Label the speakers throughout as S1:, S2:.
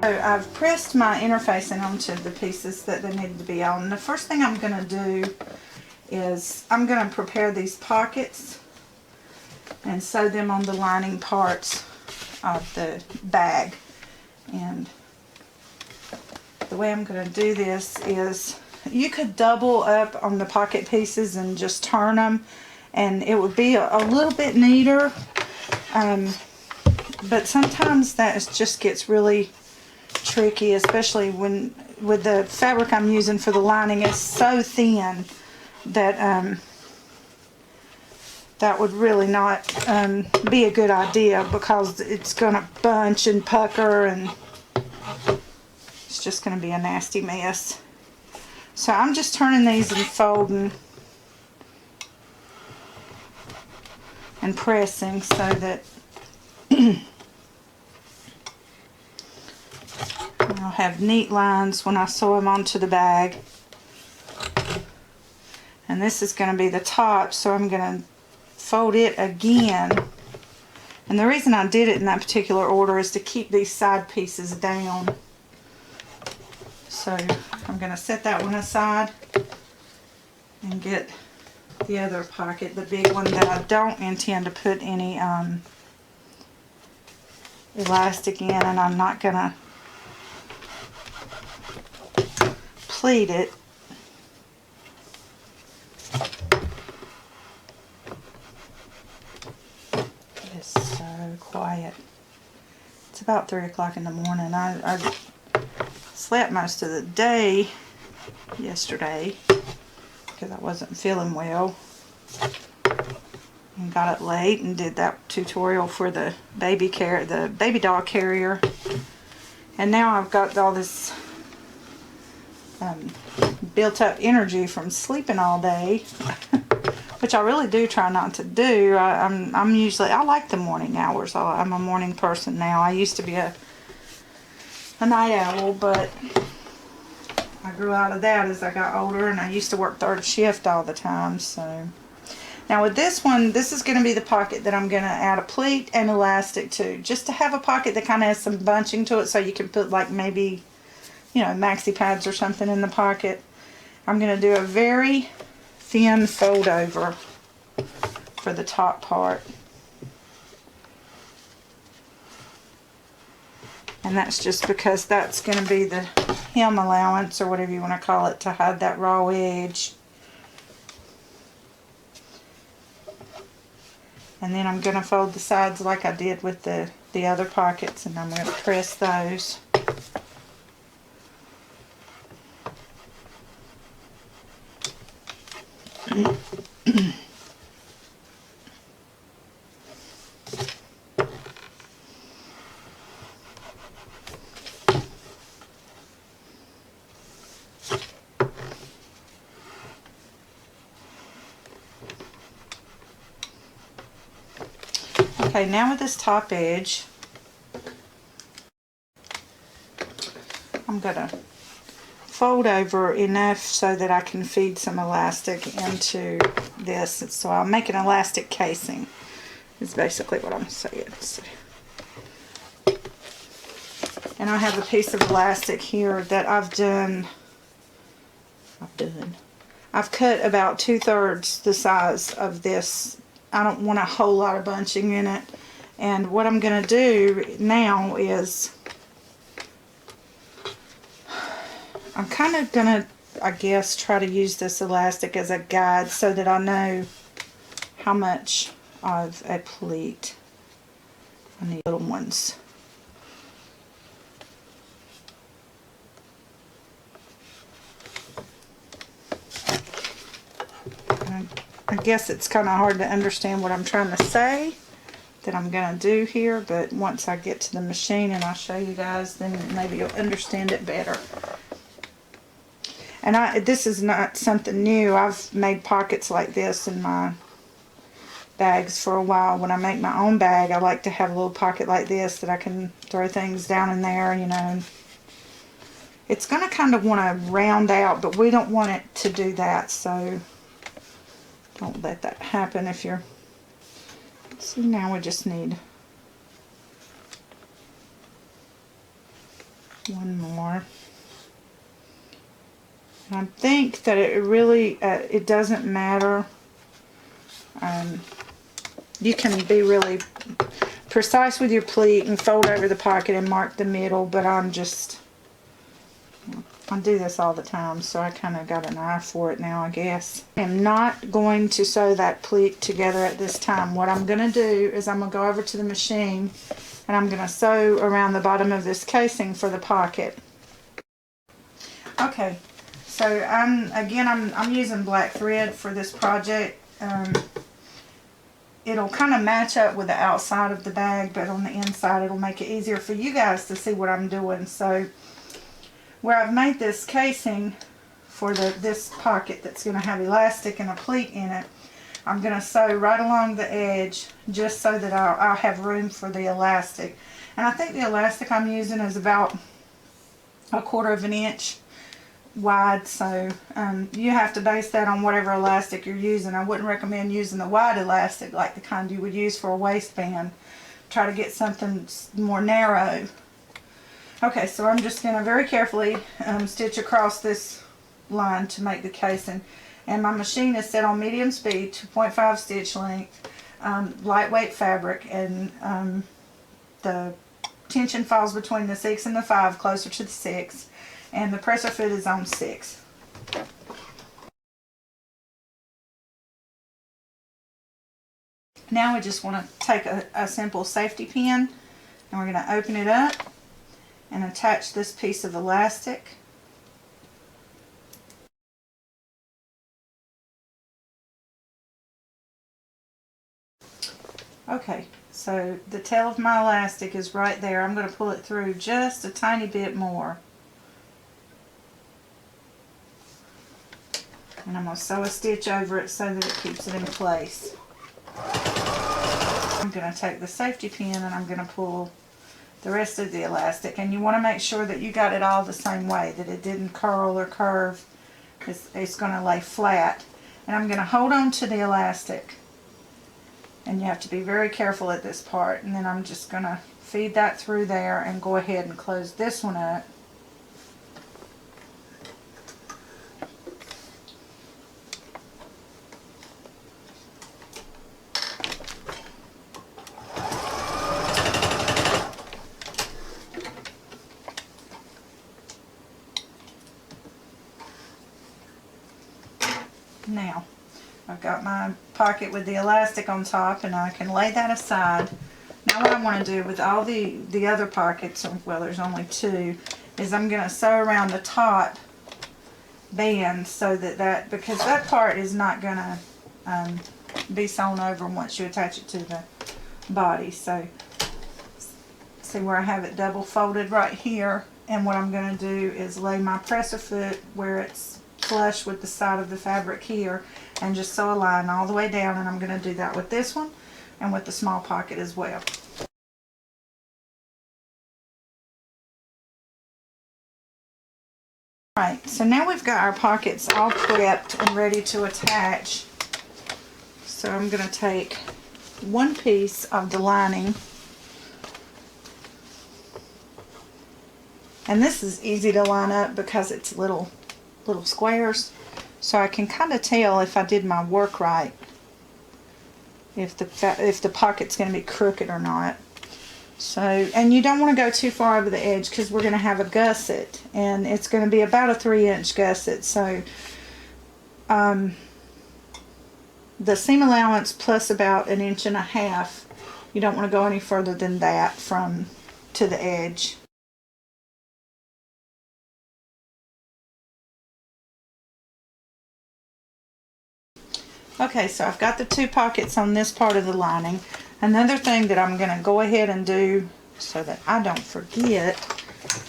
S1: So I've pressed my interfacing onto the pieces that they needed to be on. The first thing I'm going to do is I'm going to prepare these pockets and sew them on the lining parts of the bag. And the way I'm going to do this is you could double up on the pocket pieces and just turn them, and it would be a little bit neater. But sometimes that just gets really tricky, especially when with the fabric I'm using for the lining is so thin that that would really not be a good idea, because it's going to bunch and pucker and it's just going to be a nasty mess. So I'm just turning these and folding and pressing so that I'll have neat lines when I sew them onto the bag. And this is going to be the top, so I'm going to fold it again. And the reason I did it in that particular order is to keep these side pieces down. So I'm going to set that one aside and get the other pocket, the big one that I don't intend to put any elastic in, and I'm not going to pleat it. It's so quiet. It's about 3 o'clock in the morning. I slept most of the day yesterday because I wasn't feeling well, and got up late and did that tutorial for the baby doll carrier. And now I've got all this built up energy from sleeping all day, which I really do try not to do. I like the morning hours. I'm a morning person now. I used to be a night owl, but I grew out of that as I got older, and I used to work third shift all the time. So now with this one, this is going to be the pocket that I'm going to add a pleat and elastic to, just to have a pocket that kind of has some bunching to it, so you can put like maybe, you know, maxi pads or something in the pocket. I'm going to do a very thin fold over for the top part. And that's just because that's going to be the hem allowance, or whatever you want to call it, to hide that raw edge. And then I'm going to fold the sides like I did with the other pockets, and I'm going to press those. Okay, now with this top edge, I'm going to fold over enough so that I can feed some elastic into this. So I'll make an elastic casing, is basically what I'm saying. So, and I have a piece of elastic here that I've cut about 2/3 the size of this. I don't want a whole lot of bunching in it. And what I'm going to do now is I'm kind of going to, I guess, try to use this elastic as a guide so that I know how much of a pleat I need. Little ones. I guess it's kind of hard to understand what I'm trying to say that I'm going to do here, but once I get to the machine and I'll show you guys, then maybe you'll understand it better. And this is not something new. I've made pockets like this in my bags for a while. When I make my own bag, I like to have a little pocket like this that I can throw things down in there, you know. It's going to kind of want to round out, but we don't want it to do that, so don't let that happen if you're... See, now we just need One more. And I think that it really, it doesn't matter. You can be really precise with your pleat and fold over the pocket and mark the middle, but I do this all the time, so I kind of got an eye for it now, I guess. I'm not going to sew that pleat together at this time. What I'm going to do is I'm going to go over to the machine and I'm going to sew around the bottom of this casing for the pocket. Okay, so I'm using black thread for this project. It'll kind of match up with the outside of the bag, but on the inside it'll make it easier for you guys to see what I'm doing. So where I've made this casing for this pocket that's going to have elastic and a pleat in it, I'm going to sew right along the edge just so that I'll have room for the elastic. And I think the elastic I'm using is about 1/4 of an inch wide, so you have to base that on whatever elastic you're using. I wouldn't recommend using the wide elastic like the kind you would use for a waistband. Try to get something more narrow. Okay, so I'm just going to very carefully stitch across this line to make the casing. And my machine is set on medium speed, 2.5 stitch length, lightweight fabric, and the tension falls between the 6 and the 5, closer to the 6, and the presser foot is on 6. Now we just want to take a simple safety pin, and we're going to open it up and attach this piece of elastic. Okay, so the tail of my elastic is right there. I'm going to pull it through just a tiny bit more. And I'm going to sew a stitch over it so that it keeps it in place. I'm going to take the safety pin and I'm going to pull the rest of the elastic, and you want to make sure that you got it all the same way, that it didn't curl or curve. It's going to lay flat. And I'm going to hold on to the elastic, and you have to be very careful at this part, and then I'm just going to feed that through there and go ahead and close this one up. Now, I've got my pocket with the elastic on top, and I can lay that aside. Now what I want to do with all the other pockets, well, there's only 2, is I'm going to sew around the top band so that because that part is not going to be sewn over once you attach it to the body. So see where I have it double folded right here, and what I'm going to do is lay my presser foot where it's flush with the side of the fabric here, and just sew a line all the way down, and I'm going to do that with this one and with the small pocket as well. Alright, so now we've got our pockets all prepped and ready to attach. So I'm going to take one piece of the lining, and this is easy to line up because it's little squares, so I can kind of tell if I did my work right, if the pocket's going to be crooked or not. So, and you don't want to go too far over the edge because we're going to have a gusset, and it's going to be about a 3-inch gusset. So the seam allowance plus about 1.5 inches. You don't want to go any further than that to the edge. Okay, so I've got the 2 pockets on this part of the lining. Another thing that I'm going to go ahead and do so that I don't forget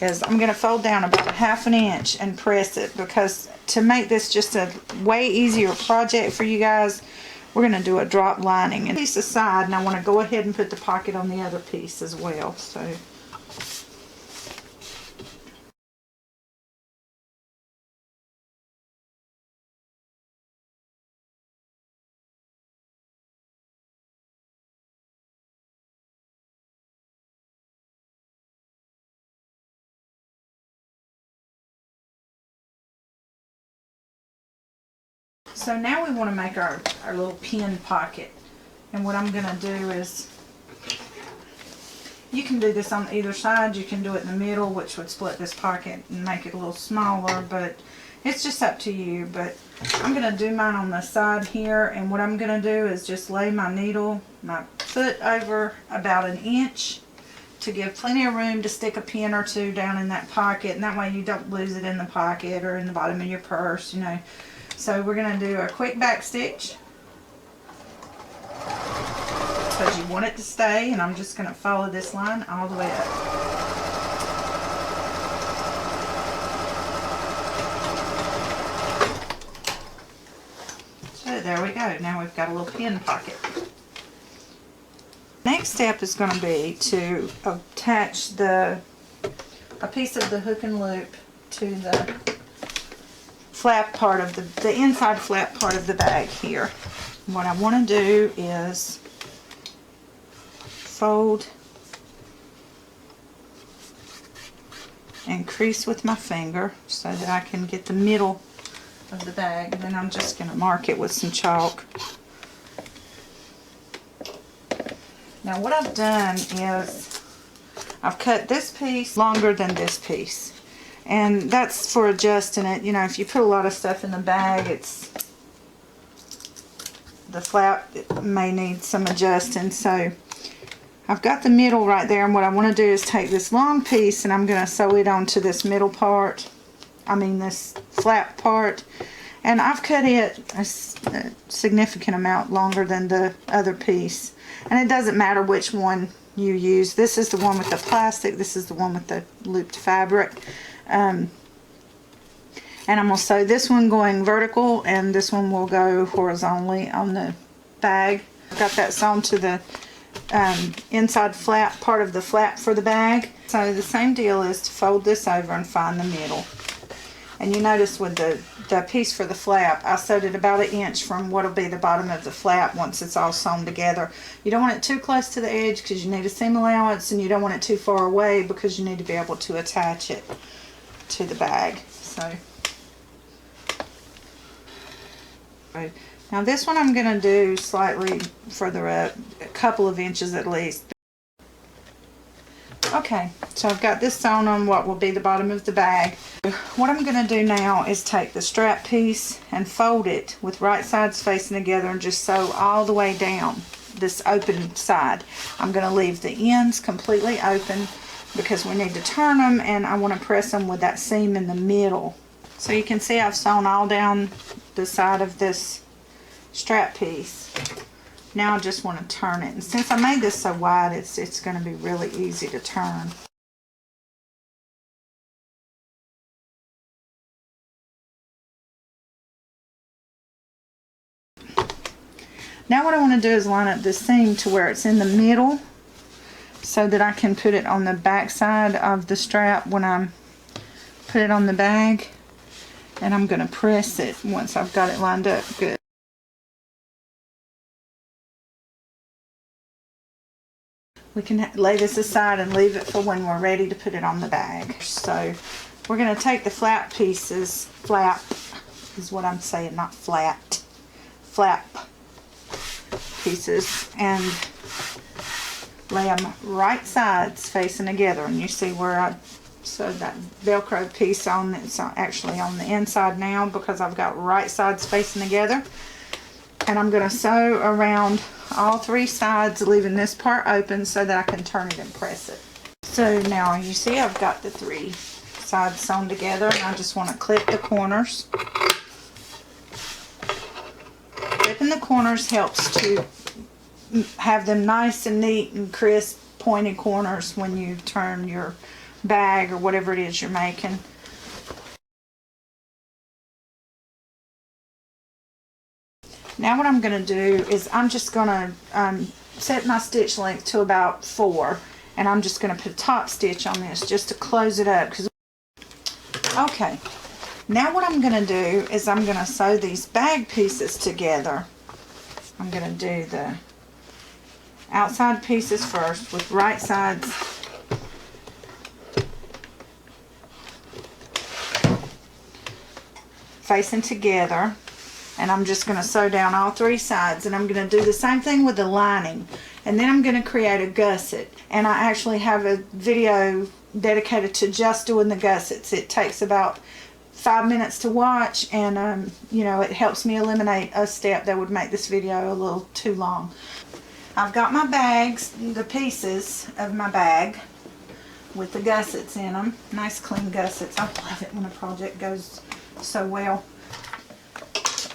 S1: is I'm going to fold down about 1/2 inch and press it, because to make this just a way easier project for you guys, we're going to do a drop lining. And piece aside, and I want to go ahead and put the pocket on the other piece as well. So So now we want to make our little pin pocket. And what I'm going to do is, you can do this on either side. You can do it in the middle, which would split this pocket and make it a little smaller, but it's just up to you. But I'm going to do mine on the side here, and what I'm going to do is just lay my needle, my foot over about 1 inch to give plenty of room to stick a pin or two down in that pocket, and that way you don't lose it in the pocket or in the bottom of your purse, you know. So we're going to do a quick back stitch because you want it to stay, and I'm just going to follow this line all the way up. So there we go. Now we've got a little pin pocket. Next step is going to be to attach a piece of the hook and loop to the flap part of the inside flap part of the bag here. What I want to do is fold and crease with my finger so that I can get the middle of the bag. And then I'm just going to mark it with some chalk. Now what I've done is I've cut this piece longer than this piece. And that's for adjusting it. You know, if you put a lot of stuff in the bag, the flap may need some adjusting. So I've got the middle right there, and what I want to do is take this long piece and I'm going to sew it onto this middle part. This flap part. And I've cut it a significant amount longer than the other piece. And it doesn't matter which one you use. This is the one with the plastic. This is the one with the looped fabric. And I'm going to sew this one going vertical, and this one will go horizontally on the bag. I've got that sewn to the inside flap part of the flap for the bag. So the same deal is to fold this over and find the middle. And you notice with the piece for the flap, I sewed it about 1 inch from what will be the bottom of the flap once it's all sewn together. You don't want it too close to the edge because you need a seam allowance, and you don't want it too far away because you need to be able to attach it to the bag. So now this one I'm going to do slightly further up, a couple of inches at least. Okay, so I've got this sewn on what will be the bottom of the bag. What I'm going to do now is take the strap piece and fold it with right sides facing together and just sew all the way down this open side. I'm going to leave the ends completely open because we need to turn them, and I want to press them with that seam in the middle. So you can see I've sewn all down the side of this strap piece. Now I just want to turn it, and since I made this so wide, it's going to be really easy to turn. Now what I want to do is line up this seam to where it's in the middle so that I can put it on the back side of the strap when I put it on the bag, and I'm going to press it once I've got it lined up good. We can lay this aside and leave it for when we're ready to put it on the bag. So we're going to take the flap pieces, flap is what I'm saying, not flat, flap pieces, and lay them right sides facing together. And you see where I sewed that Velcro piece on. It's actually on the inside now because I've got right sides facing together. And I'm going to sew around all 3 sides, leaving this part open so that I can turn it and press it. So now you see I've got the 3 sides sewn together, and I just want to clip the corners. Clipping the corners helps to have them nice and neat and crisp, pointed corners when you turn your bag or whatever it is you're making. Now what I'm going to do is I'm just going to set my stitch length to about 4, and I'm just going to put a top stitch on this just to close it up. Okay, now what I'm going to do is I'm going to sew these bag pieces together. I'm going to do the outside pieces first with right sides facing together. And I'm just going to sew down all 3 sides, and I'm going to do the same thing with the lining. And then I'm going to create a gusset, and I actually have a video dedicated to just doing the gussets. It takes about 5 minutes to watch, and you know, it helps me eliminate a step that would make this video a little too long. I've got my bags, the pieces of my bag with the gussets in them. Nice clean gussets. I love it when a project goes so well.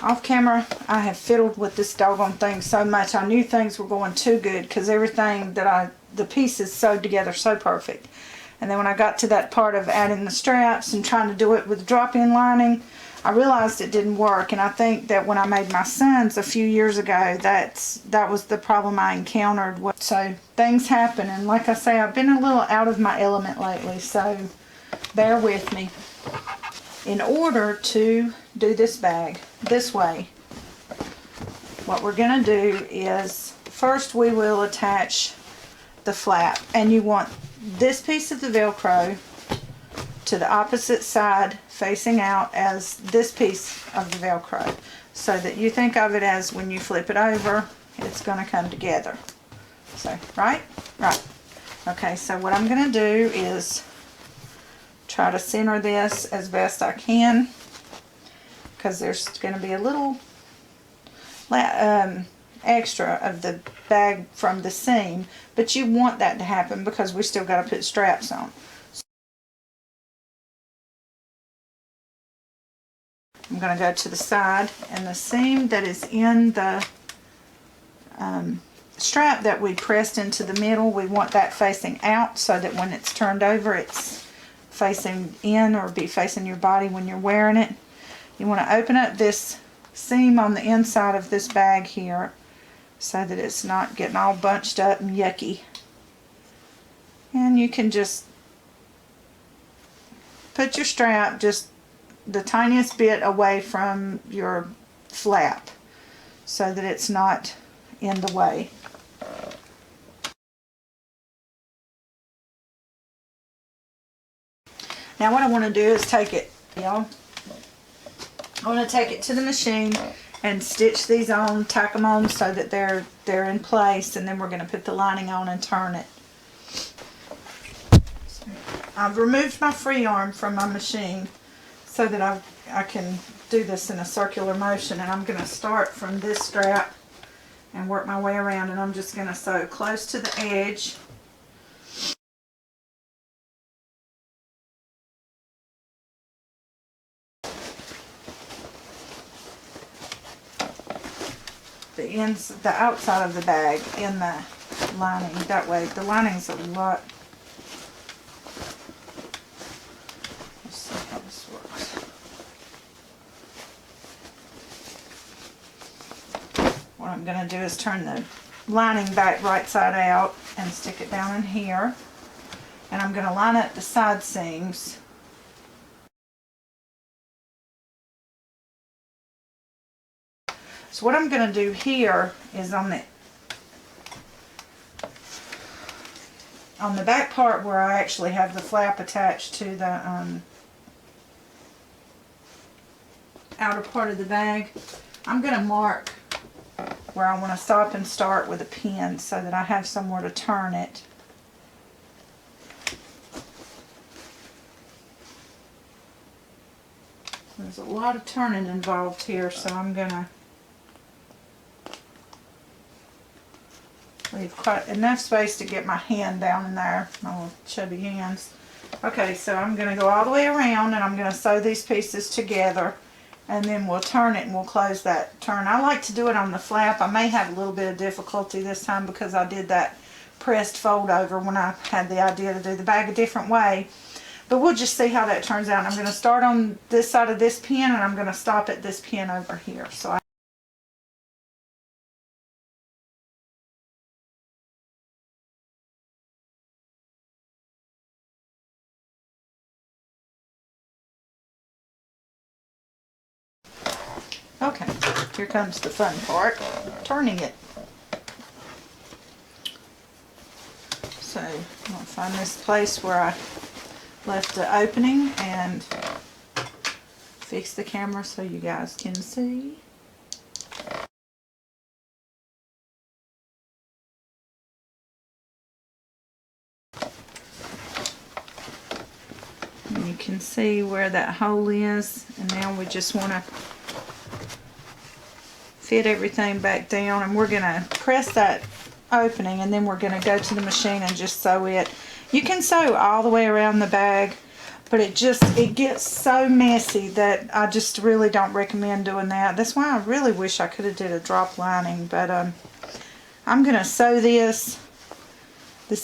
S1: Off camera, I have fiddled with this doggone thing so much. I knew things were going too good because everything that the pieces sewed together so perfect. And then when I got to that part of adding the straps and trying to do it with drop-in lining, I realized it didn't work. And I think that when I made my sons a few years ago, that was the problem I encountered. So things happen, and like I say, I've been a little out of my element lately, so bear with me. In order to do this bag this way, what we're going to do is first we will attach the flap, and you want this piece of the Velcro to the opposite side facing out as this piece of the Velcro, so that you think of it as when you flip it over, it's going to come together. So, right? Okay, so what I'm going to do is try to center this as best I can, because there's going to be a little extra of the bag from the seam, but you want that to happen because we still got to put straps on. I'm going to go to the side, and the seam that is in the strap that we pressed into the middle, we want that facing out so that when it's turned over, it's facing in, or be facing your body when you're wearing it. You want to open up this seam on the inside of this bag here so that it's not getting all bunched up and yucky. And you can just put your strap just the tiniest bit away from your flap so that it's not in the way. Now what I want to do is take it, y'all. I want to take it to the machine and stitch these on, tack them on so that they're in place, and then we're going to put the lining on and turn it. So I've removed my free arm from my machine so that I can do this in a circular motion, and I'm going to start from this strap and work my way around, and I'm just going to sew close to the edge. The outside of the bag in the lining. That way the lining's a lot. Let's see how this works. What I'm going to do is turn the lining back right side out and stick it down in here, and I'm going to line up the side seams. So what I'm going to do here is on the back part where I actually have the flap attached to the outer part of the bag, I'm going to mark where I want to stop and start with a pin so that I have somewhere to turn it. There's a lot of turning involved here, so I'm going to leave quite enough space to get my hand down in there, my little chubby hands. Okay, so I'm going to go all the way around, and I'm going to sew these pieces together, and then we'll turn it and we'll close that turn. I like to do it on the flap. I may have a little bit of difficulty this time because I did that pressed fold over when I had the idea to do the bag a different way. But we'll just see how that turns out. I'm going to start on this side of this pin, and I'm going to stop at this pin over here. So okay, here comes the fun part, turning it. So I'm going to find this place where I left the opening and fix the camera so you guys can see. And you can see where that hole is. And now we just want to fit everything back down. And we're going to press that opening, and then we're going to go to the machine and just sew it. You can sew all the way around the bag, but it gets so messy that I just really don't recommend doing that. That's why I really wish I could have did a drop lining. But I'm going to sew this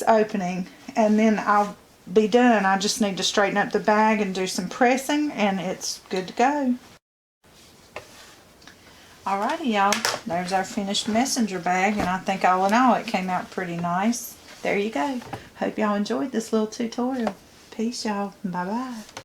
S1: opening, and then I'll be done. I just need to straighten up the bag and do some pressing, and it's good to go. Alrighty, y'all, there's our finished messenger bag, and I think all in all it came out pretty nice. There you go. Hope y'all enjoyed this little tutorial. Peace, y'all. Bye-bye.